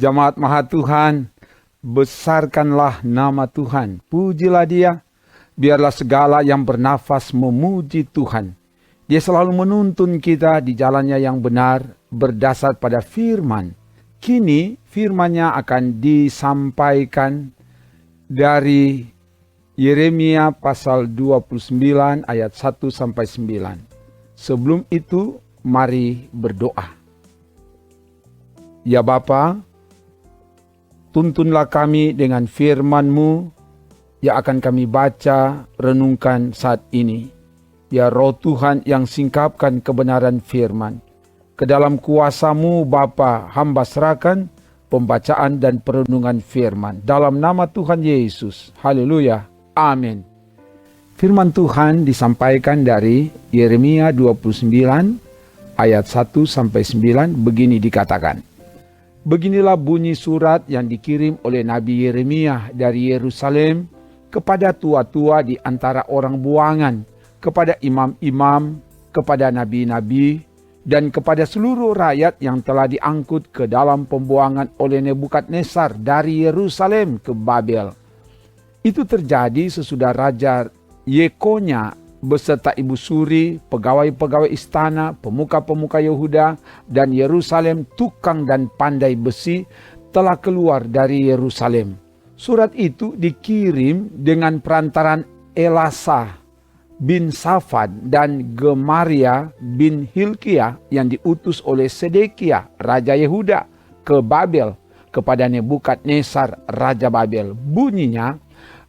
Jemaat Maha Tuhan, besarkanlah nama Tuhan, pujilah Dia. Biarlah segala yang bernafas memuji Tuhan. Dia selalu menuntun kita di jalannya yang benar berdasar pada firman. Kini firman-Nya akan disampaikan dari Yeremia pasal 29 ayat 1-9. Sebelum itu, mari berdoa. Ya Bapa, tuntunlah kami dengan firman-Mu yang akan kami baca, renungkan saat ini. Ya Roh Tuhan yang singkapkan kebenaran firman. Ke dalam kuasa-Mu Bapa, hamba serahkan pembacaan dan perenungan firman. Dalam nama Tuhan Yesus. Haleluya. Amin. Firman Tuhan disampaikan dari Yeremia 29 ayat 1-9 begini dikatakan. Beginilah bunyi surat yang dikirim oleh Nabi Yeremia dari Yerusalem kepada tua-tua di antara orang buangan, kepada imam-imam, kepada nabi-nabi, dan kepada seluruh rakyat yang telah diangkut ke dalam pembuangan oleh Nebukadnezar dari Yerusalem ke Babel. Itu terjadi sesudah Raja Yekonya beserta ibu suri, pegawai-pegawai istana, pemuka-pemuka Yehuda, dan Yerusalem, tukang dan pandai besi, telah keluar dari Yerusalem. Surat itu dikirim dengan perantaran Elasa bin Safan dan Gemaria bin Hilkiah yang diutus oleh Sedekia, Raja Yehuda, ke Babel kepada Nebukadnezar, Raja Babel. Bunyinya,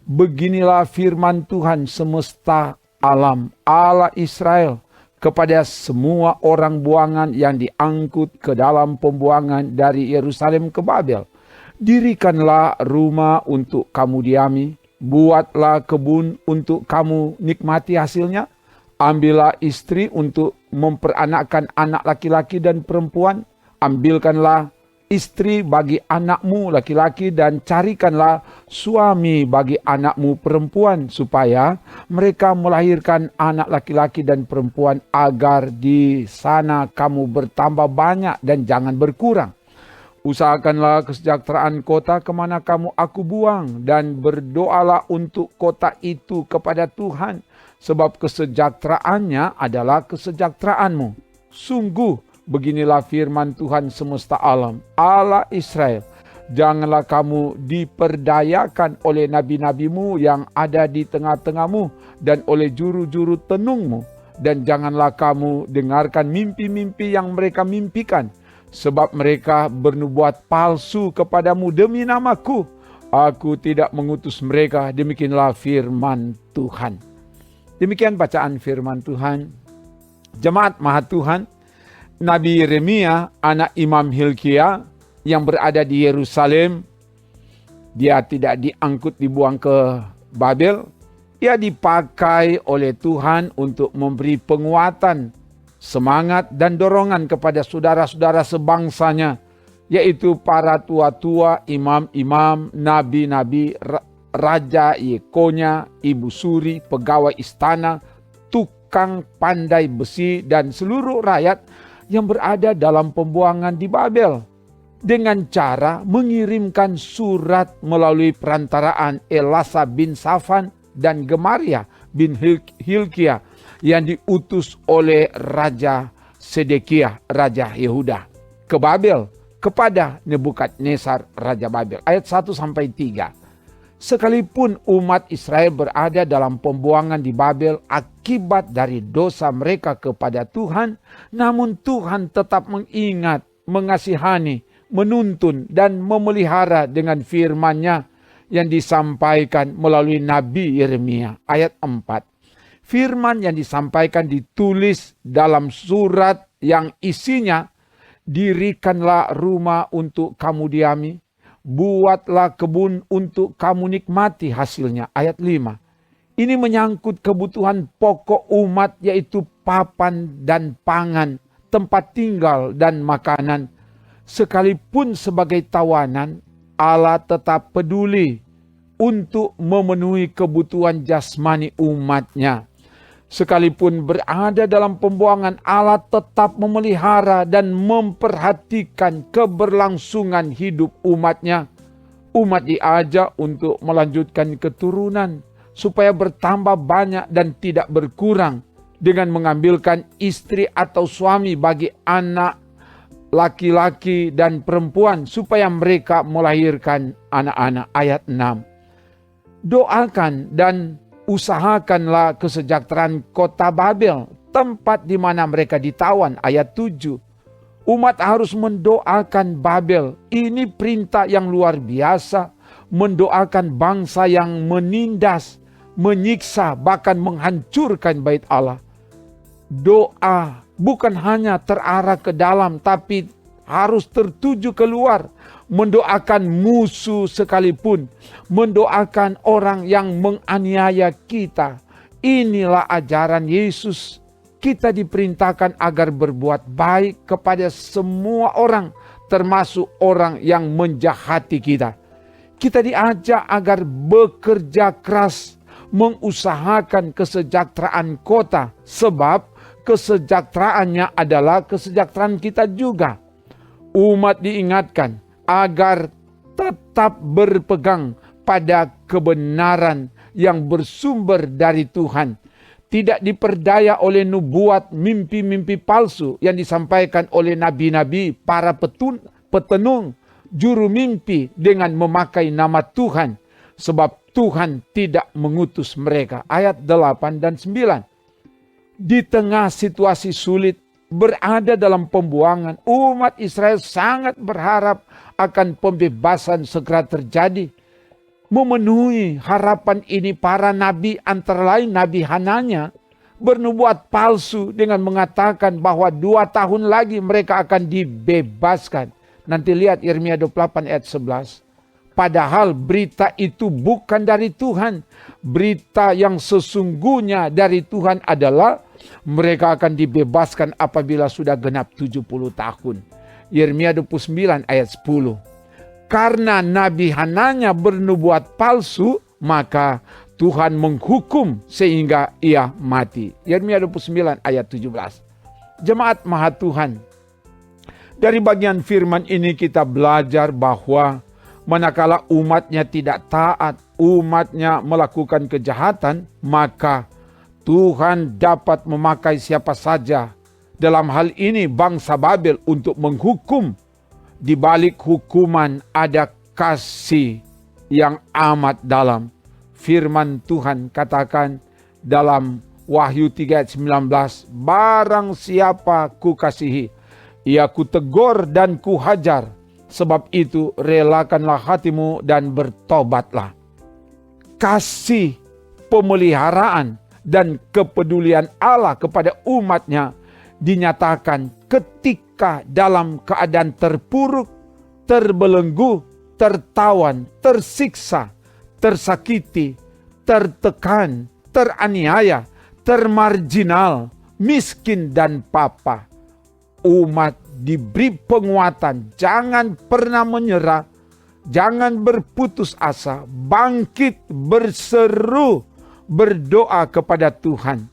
beginilah firman Tuhan semesta alam, Allah Israel, kepada semua orang buangan yang diangkut ke dalam pembuangan dari Yerusalem ke Babel. Dirikanlah rumah untuk kamu diami, buatlah kebun untuk kamu nikmati hasilnya, ambillah istri untuk memperanakkan anak laki-laki dan perempuan, ambilkanlah istri bagi anakmu laki-laki dan carikanlah suami bagi anakmu perempuan, supaya mereka melahirkan anak laki-laki dan perempuan, agar di sana kamu bertambah banyak dan jangan berkurang. Usahakanlah kesejahteraan kota kemana kamu aku buang, dan berdoalah untuk kota itu kepada Tuhan, sebab kesejahteraannya adalah kesejahteraanmu. Sungguh, beginilah firman Tuhan semesta alam, Allah Israel, janganlah kamu diperdayakan oleh nabi-nabimu yang ada di tengah-tengahmu dan oleh juru-juru tenungmu, dan janganlah kamu dengarkan mimpi-mimpi yang mereka mimpikan, sebab mereka bernubuat palsu kepadamu demi namaku. Aku tidak mengutus mereka, demikianlah firman Tuhan. Demikian bacaan firman Tuhan. Jemaat Maha Tuhan, Nabi Yeremia, anak Imam Hilkiah yang berada di Yerusalem, dia tidak diangkut dibuang ke Babel. Ia dipakai oleh Tuhan untuk memberi penguatan, semangat dan dorongan kepada saudara-saudara sebangsanya, yaitu para tua-tua, imam-imam, nabi-nabi, Raja Yekonya, ibu suri, pegawai istana, tukang pandai besi, dan seluruh rakyat yang berada dalam pembuangan di Babel, dengan cara mengirimkan surat melalui perantaraan Elasa bin Safan dan Gemaria bin Hilkiah yang diutus oleh Raja Sedekia, Raja Yehuda, ke Babel kepada Nebukadnezar, Raja Babel. Ayat 1-3. Sekalipun umat Israel berada dalam pembuangan di Babel akibat dari dosa mereka kepada Tuhan, namun Tuhan tetap mengingat, mengasihani, menuntun, dan memelihara dengan firman-Nya yang disampaikan melalui Nabi Yeremia. Ayat 4. Firman yang disampaikan ditulis dalam surat yang isinya, dirikanlah rumah untuk kamu diami, buatlah kebun untuk kamu nikmati hasilnya. Ayat 5. Ini menyangkut kebutuhan pokok umat, yaitu papan dan pangan, tempat tinggal dan makanan. Sekalipun sebagai tawanan, Allah tetap peduli untuk memenuhi kebutuhan jasmani umatnya. Sekalipun berada dalam pembuangan, Allah tetap memelihara dan memperhatikan keberlangsungan hidup umatnya. Umat diajak untuk melanjutkan keturunan supaya bertambah banyak dan tidak berkurang dengan mengambilkan istri atau suami bagi anak laki-laki dan perempuan supaya mereka melahirkan anak-anak. Ayat 6. Doakan dan usahakanlah kesejahteraan kota Babel, tempat di mana mereka ditawan. Ayat 7. Umat harus mendoakan Babel. Ini perintah yang luar biasa. Mendoakan bangsa yang menindas, menyiksa, bahkan menghancurkan bait Allah. Doa bukan hanya terarah ke dalam, tapi harus tertuju keluar. Mendoakan musuh sekalipun, mendoakan orang yang menganiaya kita. Inilah ajaran Yesus. Kita diperintahkan agar berbuat baik kepada semua orang, termasuk orang yang menjahati kita. Kita diajak agar bekerja keras, mengusahakan kesejahteraan kota, sebab kesejahteraannya adalah kesejahteraan kita juga. Umat diingatkan agar tetap berpegang pada kebenaran yang bersumber dari Tuhan. Tidak diperdaya oleh nubuat mimpi-mimpi palsu yang disampaikan oleh nabi-nabi, para petenung, juru mimpi dengan memakai nama Tuhan. Sebab Tuhan tidak mengutus mereka. Ayat 8 dan 9. Di tengah situasi sulit, berada dalam pembuangan, umat Israel sangat berharap akan pembebasan segera terjadi. Memenuhi harapan ini, para nabi, antara lain Nabi Hananya, bernubuat palsu dengan mengatakan bahwa 2 tahun lagi mereka akan dibebaskan. Nanti lihat Yeremia 28 ayat 11. Padahal berita itu bukan dari Tuhan. Berita yang sesungguhnya dari Tuhan adalah mereka akan dibebaskan apabila sudah genap 70 tahun. Yeremia 29 ayat 10. Karena Nabi Hananya bernubuat palsu, maka Tuhan menghukum sehingga ia mati. Yeremia 29 ayat 17. Jemaat Maha Tuhan, dari bagian firman ini kita belajar bahwa manakala umatnya tidak taat, umatnya melakukan kejahatan, maka Tuhan dapat memakai siapa saja. Dalam hal ini bangsa Babel untuk menghukum. Di balik hukuman ada kasih yang amat dalam. Firman Tuhan katakan dalam Wahyu 3 ayat 19, barang siapa kukasihi, ia kutegur dan kuhajar. Sebab itu relakanlah hatimu dan bertobatlah. Kasih, pemeliharaan, dan kepedulian Allah kepada umatnya dinyatakan ketika dalam keadaan terpuruk, terbelenggu, tertawan, tersiksa, tersakiti, tertekan, teraniaya, termarginal, miskin dan papa. Umat diberi penguatan, jangan pernah menyerah, jangan berputus asa, bangkit, berseru, berdoa kepada Tuhan.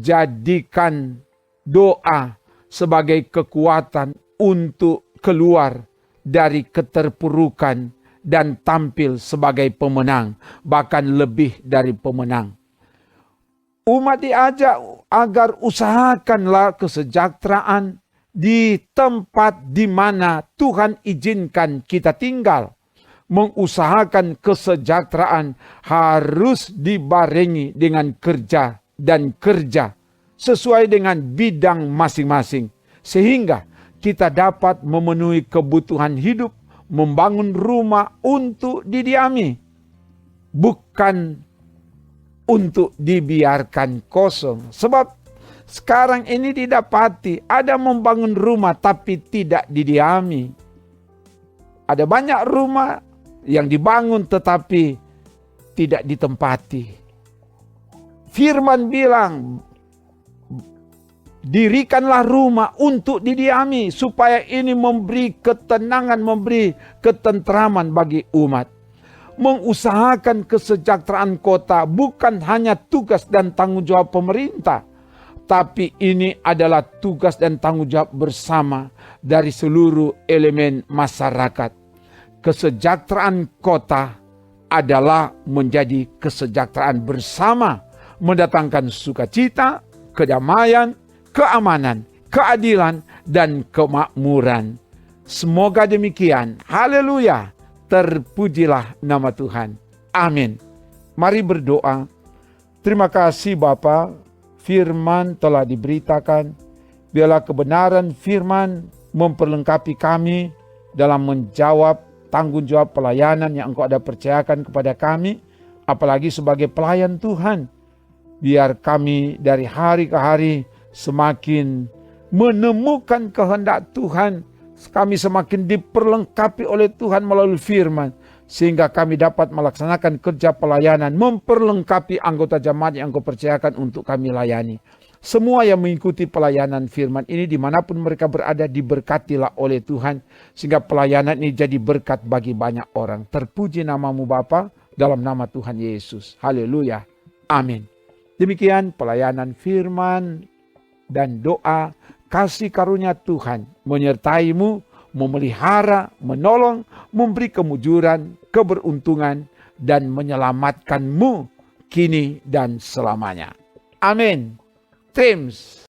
Jadikan doa sebagai kekuatan untuk keluar dari keterpurukan dan tampil sebagai pemenang, bahkan lebih dari pemenang. Umat diajak agar usahakanlah kesejahteraan di tempat di mana Tuhan izinkan kita tinggal. Mengusahakan kesejahteraan harus dibarengi dengan kerja dan kerja sesuai dengan bidang masing-masing, sehingga kita dapat memenuhi kebutuhan hidup, membangun rumah untuk didiami, bukan untuk dibiarkan kosong. Sebab sekarang ini didapati ada membangun rumah tapi tidak didiami. Ada banyak rumah yang dibangun tetapi tidak ditempati. Firman bilang, dirikanlah rumah untuk didiami, supaya ini memberi ketenangan, memberi ketentraman bagi umat. Mengusahakan kesejahteraan kota bukan hanya tugas dan tanggung jawab pemerintah, tapi ini adalah tugas dan tanggung jawab bersama dari seluruh elemen masyarakat. Kesejahteraan kota adalah menjadi kesejahteraan bersama, mendatangkan sukacita, kedamaian, keamanan, keadilan, dan kemakmuran. Semoga demikian. Haleluya. Terpujilah nama Tuhan. Amin. Mari berdoa. Terima kasih Bapa, firman telah diberitakan. Biarlah kebenaran firman memperlengkapi kami dalam menjawab tanggung jawab pelayanan yang Engkau ada percayakan kepada kami, apalagi sebagai pelayan Tuhan. Biar kami dari hari ke hari semakin menemukan kehendak Tuhan, kami semakin diperlengkapi oleh Tuhan melalui firman, sehingga kami dapat melaksanakan kerja pelayanan, memperlengkapi anggota jemaat yang Engkau percayakan untuk kami layani. Semua yang mengikuti pelayanan firman ini dimanapun mereka berada diberkatilah oleh Tuhan, sehingga pelayanan ini jadi berkat bagi banyak orang. Terpuji namamu Bapa, dalam nama Tuhan Yesus. Haleluya. Amin. Demikian pelayanan firman dan doa. Kasih karunia Tuhan menyertaimu, memelihara, menolong, memberi kemujuran, keberuntungan, dan menyelamatkanmu kini dan selamanya. Amin. Trims.